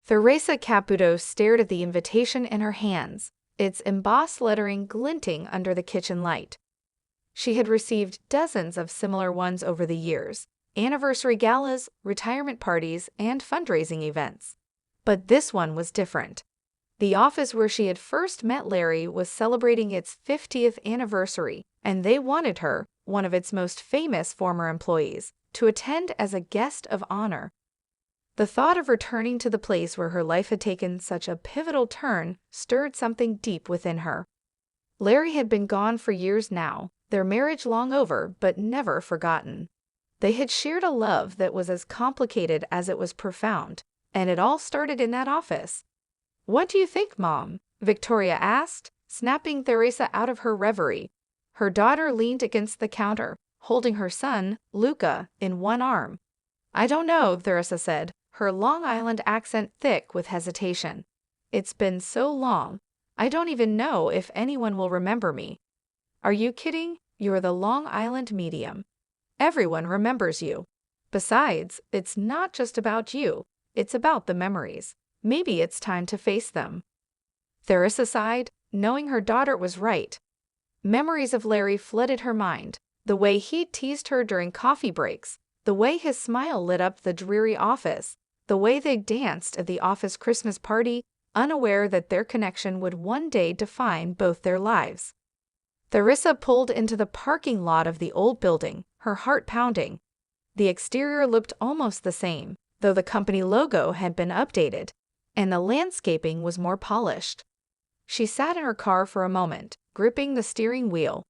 Theresa Caputo stared at the invitation in her hands, its embossed lettering glinting under the kitchen light. She had received dozens of similar ones over the years, anniversary galas, retirement parties, and fundraising events. But this one was different. The office where she had first met Larry was celebrating its 50th anniversary, and they wanted her, one of its most famous former employees, to attend as a guest of honor. The thought of returning to the place where her life had taken such a pivotal turn stirred something deep within her. Larry had been gone for years now, their marriage long over but never forgotten. They had shared a love that was as complicated as it was profound, and it all started in that office. "What do you think, Mom?" Victoria asked, snapping Theresa out of her reverie. Her daughter leaned against the counter, holding her son, Luca, in one arm. "I don't know," Theresa said, her Long Island accent thick with hesitation. "It's been so long. I don't even know if anyone will remember me." "Are you kidding? You're the Long Island medium. Everyone remembers you. Besides, it's not just about you, it's about the memories. Maybe it's time to face them." Theresa sighed, knowing her daughter was right. Memories of Larry flooded her mind, the way he teased her during coffee breaks, the way his smile lit up the dreary office, the way they danced at the office Christmas party, unaware that their connection would one day define both their lives. Theresa pulled into the parking lot of the old building, her heart pounding. The exterior looked almost the same, though the company logo had been updated, and the landscaping was more polished. She sat in her car for a moment, gripping the steering wheel.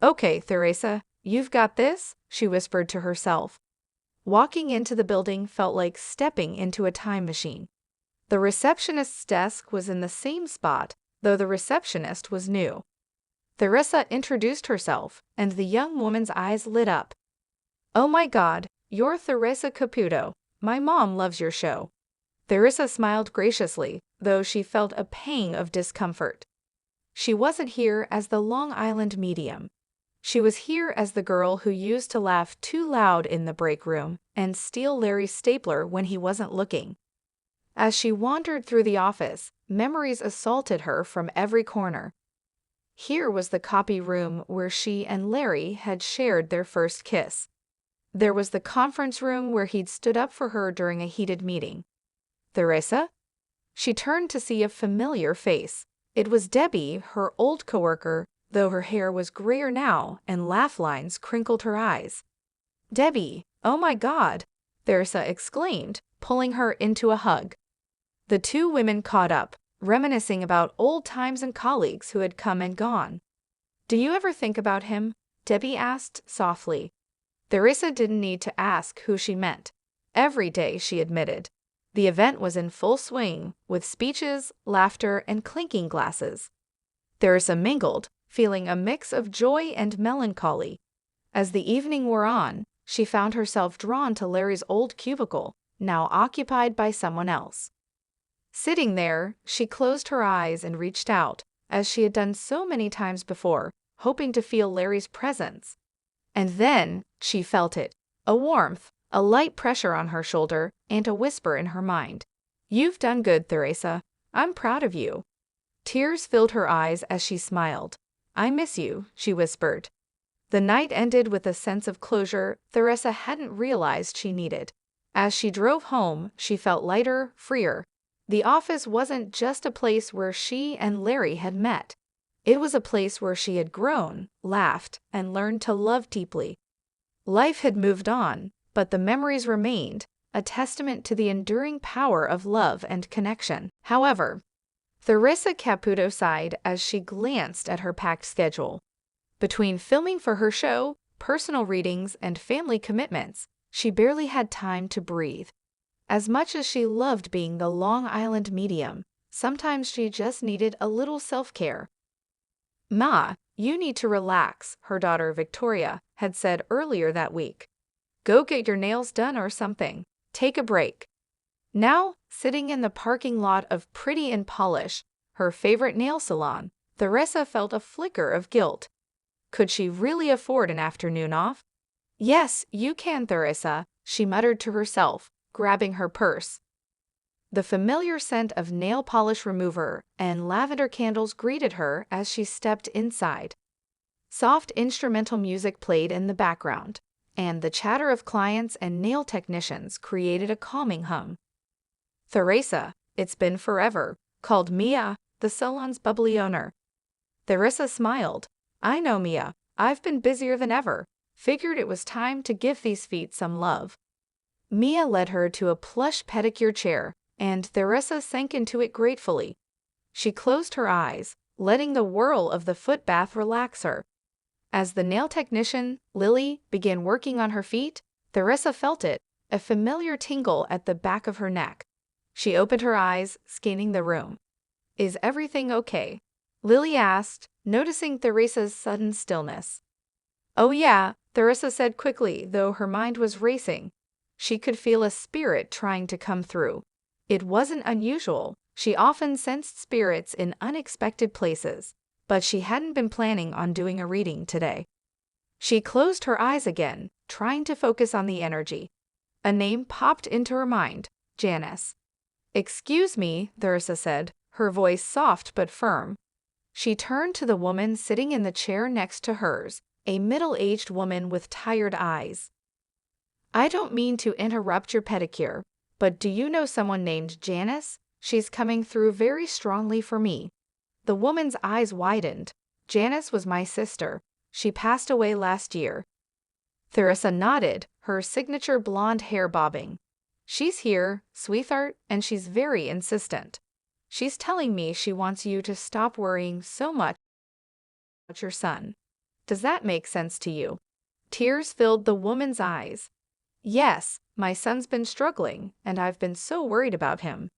"Okay, Theresa, you've got this," she whispered to herself. Walking into the building felt like stepping into a time machine. The receptionist's desk was in the same spot, though the receptionist was new. Theresa introduced herself, and the young woman's eyes lit up. "Oh my God, you're Theresa Caputo. My mom loves your show." Theresa smiled graciously, though she felt a pang of discomfort. She wasn't here as the Long Island medium. She was here as the girl who used to laugh too loud in the break room and steal Larry's stapler when he wasn't looking. As she wandered through the office, memories assaulted her from every corner. Here was the copy room where she and Larry had shared their first kiss. There was the conference room where he'd stood up for her during a heated meeting. "Theresa?" She turned to see a familiar face. It was Debbie, her old coworker, though her hair was grayer now and laugh lines crinkled her eyes. "Debbie, oh my God!" Theresa exclaimed, pulling her into a hug. The two women caught up, reminiscing about old times and colleagues who had come and gone. "Do you ever think about him?" Debbie asked softly. Theresa didn't need to ask who she meant. Every day, she admitted. The event was in full swing, with speeches, laughter, and clinking glasses. Theresa mingled, feeling a mix of joy and melancholy. As the evening wore on, she found herself drawn to Larry's old cubicle, now occupied by someone else. Sitting there, she closed her eyes and reached out, as she had done so many times before, hoping to feel Larry's presence. And then she felt it, a warmth, a light pressure on her shoulder, and a whisper in her mind. "You've done good, Theresa. I'm proud of you." Tears filled her eyes as she smiled. "I miss you," she whispered. The night ended with a sense of closure Theresa hadn't realized she needed. As she drove home, she felt lighter, freer. The office wasn't just a place where she and Larry had met. It was a place where she had grown, laughed, and learned to love deeply. Life had moved on, but the memories remained, a testament to the enduring power of love and connection. However, Theresa Caputo sighed as she glanced at her packed schedule. Between filming for her show, personal readings, and family commitments, she barely had time to breathe. As much as she loved being the Long Island medium, sometimes she just needed a little self-care. "Ma, you need to relax," her daughter Victoria had said earlier that week. "Go get your nails done or something. Take a break." Now, sitting in the parking lot of Pretty and Polish, her favorite nail salon, Theresa felt a flicker of guilt. Could she really afford an afternoon off? "Yes, you can, Theresa," she muttered to herself, grabbing her purse. The familiar scent of nail polish remover and lavender candles greeted her as she stepped inside. Soft instrumental music played in the background, and the chatter of clients and nail technicians created a calming hum. "Theresa, it's been forever," called Mia, the salon's bubbly owner. Theresa smiled. "I know, Mia. I've been busier than ever. Figured it was time to give these feet some love." Mia led her to a plush pedicure chair, and Theresa sank into it gratefully. She closed her eyes, letting the whirl of the foot bath relax her. As the nail technician, Lily, began working on her feet, Theresa felt it, a familiar tingle at the back of her neck. She opened her eyes, scanning the room. "Is everything okay?" Lily asked, noticing Theresa's sudden stillness. "Oh yeah," Theresa said quickly, though her mind was racing. She could feel a spirit trying to come through. It wasn't unusual. She often sensed spirits in unexpected places, but she hadn't been planning on doing a reading today. She closed her eyes again, trying to focus on the energy. A name popped into her mind: Janice. "Excuse me," Theresa said, her voice soft but firm. She turned to the woman sitting in the chair next to hers, a middle-aged woman with tired eyes. "I don't mean to interrupt your pedicure, but do you know someone named Janice? She's coming through very strongly for me." The woman's eyes widened. "Janice was my sister. She passed away last year." Theresa nodded, her signature blonde hair bobbing. "She's here, sweetheart, and she's very insistent. She's telling me she wants you to stop worrying so much about your son. Does that make sense to you?" Tears filled the woman's eyes. "Yes, my son's been struggling, and I've been so worried about him."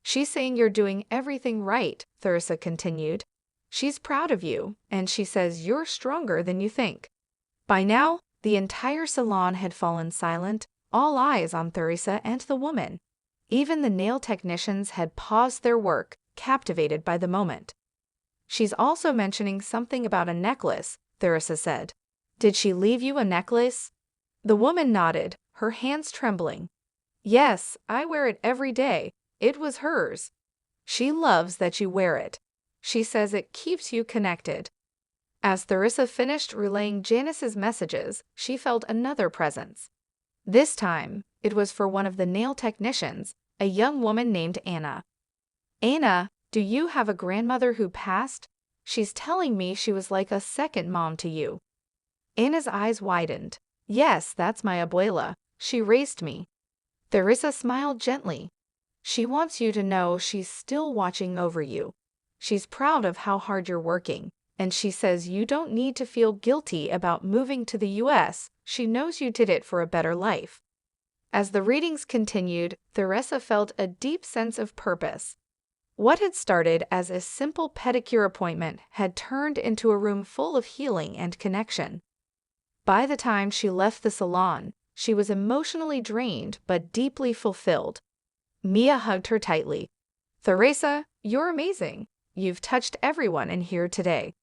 "She's saying you're doing everything right," Theresa continued. "She's proud of you, and she says you're stronger than you think." By now, the entire salon had fallen silent, all eyes on Theresa and the woman. Even the nail technicians had paused their work, captivated by the moment. "She's also mentioning something about a necklace," Theresa said. "Did she leave you a necklace?" The woman nodded, her hands trembling. "Yes, I wear it every day. It was hers. She loves that you wear it. She says it keeps you connected." As Theresa finished relaying Janice's messages, she felt another presence. This time, it was for one of the nail technicians, a young woman named Anna. "Anna, do you have a grandmother who passed? She's telling me she was like a second mom to you." Anna's eyes widened. "Yes, that's my abuela. She raised me." Theresa smiled gently. "She wants you to know she's still watching over you. She's proud of how hard you're working, and she says you don't need to feel guilty about moving to the US. She knows you did it for a better life." As the readings continued, Theresa felt a deep sense of purpose. What had started as a simple pedicure appointment had turned into a room full of healing and connection. By the time she left the salon, she was emotionally drained but deeply fulfilled. Mia hugged her tightly. "Theresa, you're amazing. You've touched everyone in here today."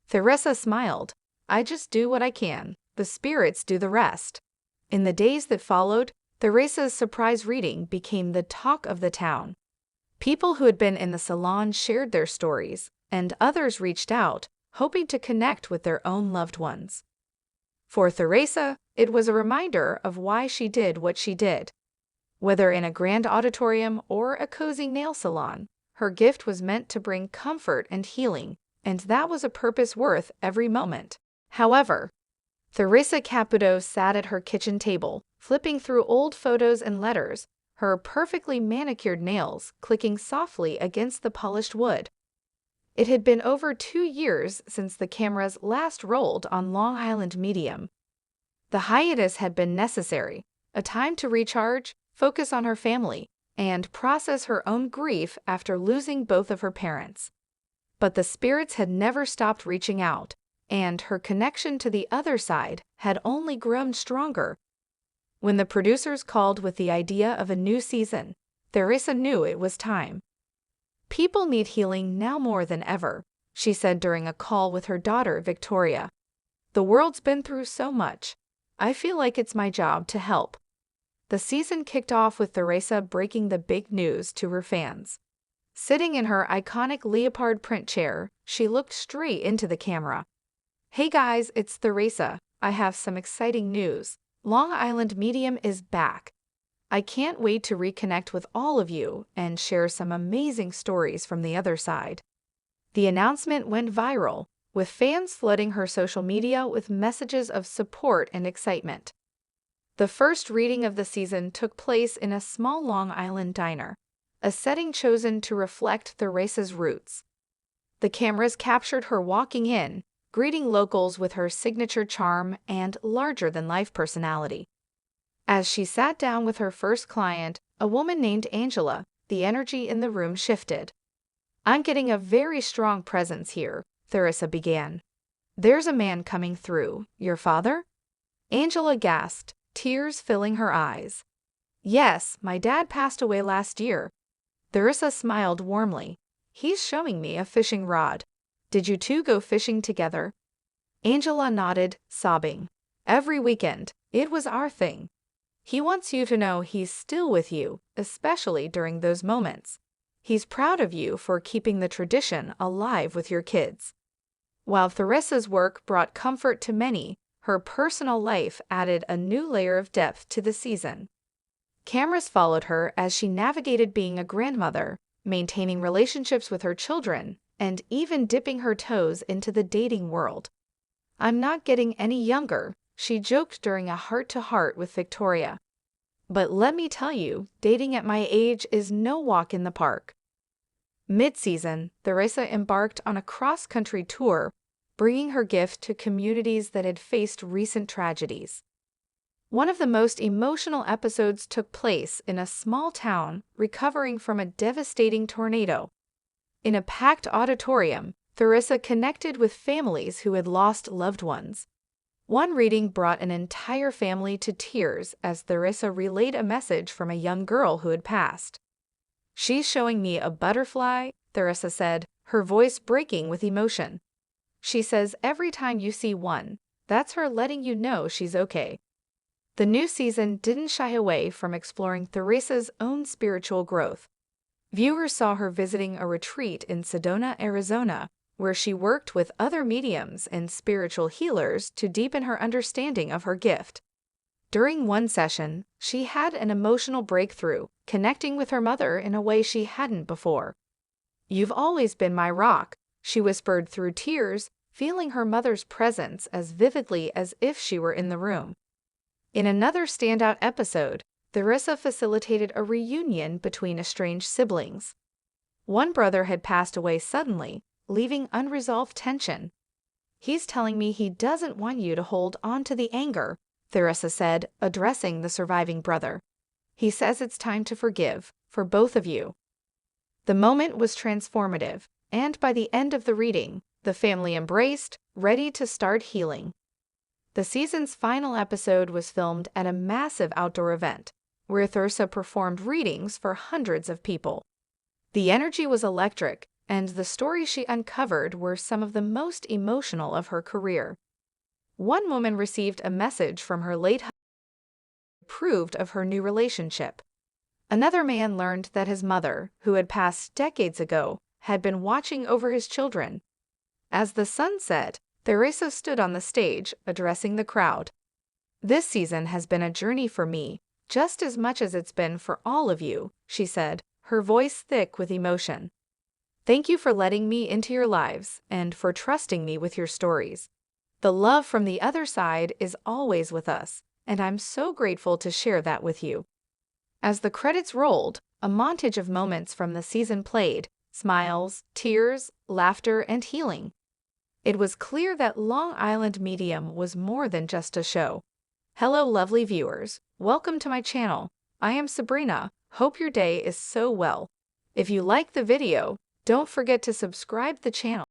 Theresa smiled. "I just do what I can. The spirits do the rest." In the days that followed, Theresa's surprise reading became the talk of the town. People who had been in the salon shared their stories, and others reached out, hoping to connect with their own loved ones. For Theresa, it was a reminder of why she did what she did. Whether in a grand auditorium or a cozy nail salon, her gift was meant to bring comfort and healing, and that was a purpose worth every moment. However, Theresa Caputo sat at her kitchen table, flipping through old photos and letters, her perfectly manicured nails clicking softly against the polished wood. It had been over 2 years since the cameras last rolled on Long Island Medium. The hiatus had been necessary, a time to recharge, focus on her family, and process her own grief after losing both of her parents. But the spirits had never stopped reaching out, and her connection to the other side had only grown stronger. When the producers called with the idea of a new season, Theresa knew it was time. "People need healing now more than ever," she said during a call with her daughter, Victoria. "The world's been through so much. I feel like it's my job to help." The season kicked off with Theresa breaking the big news to her fans. Sitting in her iconic leopard print chair, she looked straight into the camera. "Hey guys, it's Theresa. I have some exciting news. Long Island Medium is back. I can't wait to reconnect with all of you and share some amazing stories from the other side." The announcement went viral, with fans flooding her social media with messages of support and excitement. The first reading of the season took place in a small Long Island diner, a setting chosen to reflect Theresa's roots. The cameras captured her walking in, greeting locals with her signature charm and larger-than-life personality. As she sat down with her first client, a woman named Angela, the energy in the room shifted. "I'm getting a very strong presence here," Theresa began. "There's a man coming through. Your father?" Angela gasped, tears filling her eyes. "Yes, my dad passed away last year." Theresa smiled warmly. "He's showing me a fishing rod. Did you two go fishing together?" Angela nodded, sobbing. "Every weekend. It was our thing. He wants you to know he's still with you, especially during those moments. He's proud of you for keeping the tradition alive with your kids." While Theresa's work brought comfort to many, her personal life added a new layer of depth to the season. Cameras followed her as she navigated being a grandmother, maintaining relationships with her children, and even dipping her toes into the dating world. "I'm not getting any younger," she joked during a heart-to-heart with Victoria. "But let me tell you, dating at my age is no walk in the park." Mid-season, Theresa embarked on a cross-country tour, bringing her gift to communities that had faced recent tragedies. One of the most emotional episodes took place in a small town recovering from a devastating tornado. In a packed auditorium, Theresa connected with families who had lost loved ones. One reading brought an entire family to tears as Theresa relayed a message from a young girl who had passed. "She's showing me a butterfly," Theresa said, her voice breaking with emotion. "She says every time you see one, that's her letting you know she's okay." The new season didn't shy away from exploring Theresa's own spiritual growth. Viewers saw her visiting a retreat in Sedona, Arizona, where she worked with other mediums and spiritual healers to deepen her understanding of her gift. During one session, she had an emotional breakthrough, connecting with her mother in a way she hadn't before. "You've always been my rock," she whispered through tears, feeling her mother's presence as vividly as if she were in the room. In another standout episode, Theresa facilitated a reunion between estranged siblings. One brother had passed away suddenly, leaving unresolved tension. "He's telling me he doesn't want you to hold on to the anger," Theresa said, addressing the surviving brother. "He says it's time to forgive, for both of you." The moment was transformative, and by the end of the reading, the family embraced, ready to start healing. The season's final episode was filmed at a massive outdoor event, where Theresa performed readings for hundreds of people. The energy was electric, and the stories she uncovered were some of the most emotional of her career. One woman received a message from her late husband who approved of her new relationship. Another man learned that his mother, who had passed decades ago, had been watching over his children. As the sun set, Theresa stood on the stage, addressing the crowd. "This season has been a journey for me, just as much as it's been for all of you," she said, her voice thick with emotion. "Thank you for letting me into your lives and for trusting me with your stories. The love from the other side is always with us, and I'm so grateful to share that with you." As the credits rolled, a montage of moments from the season played: smiles, tears, laughter, and healing. It was clear that Long Island Medium was more than just a show. Hello, lovely viewers. Welcome to my channel. I am Sabrina. Hope your day is so well. If you like the video, don't forget to subscribe the channel.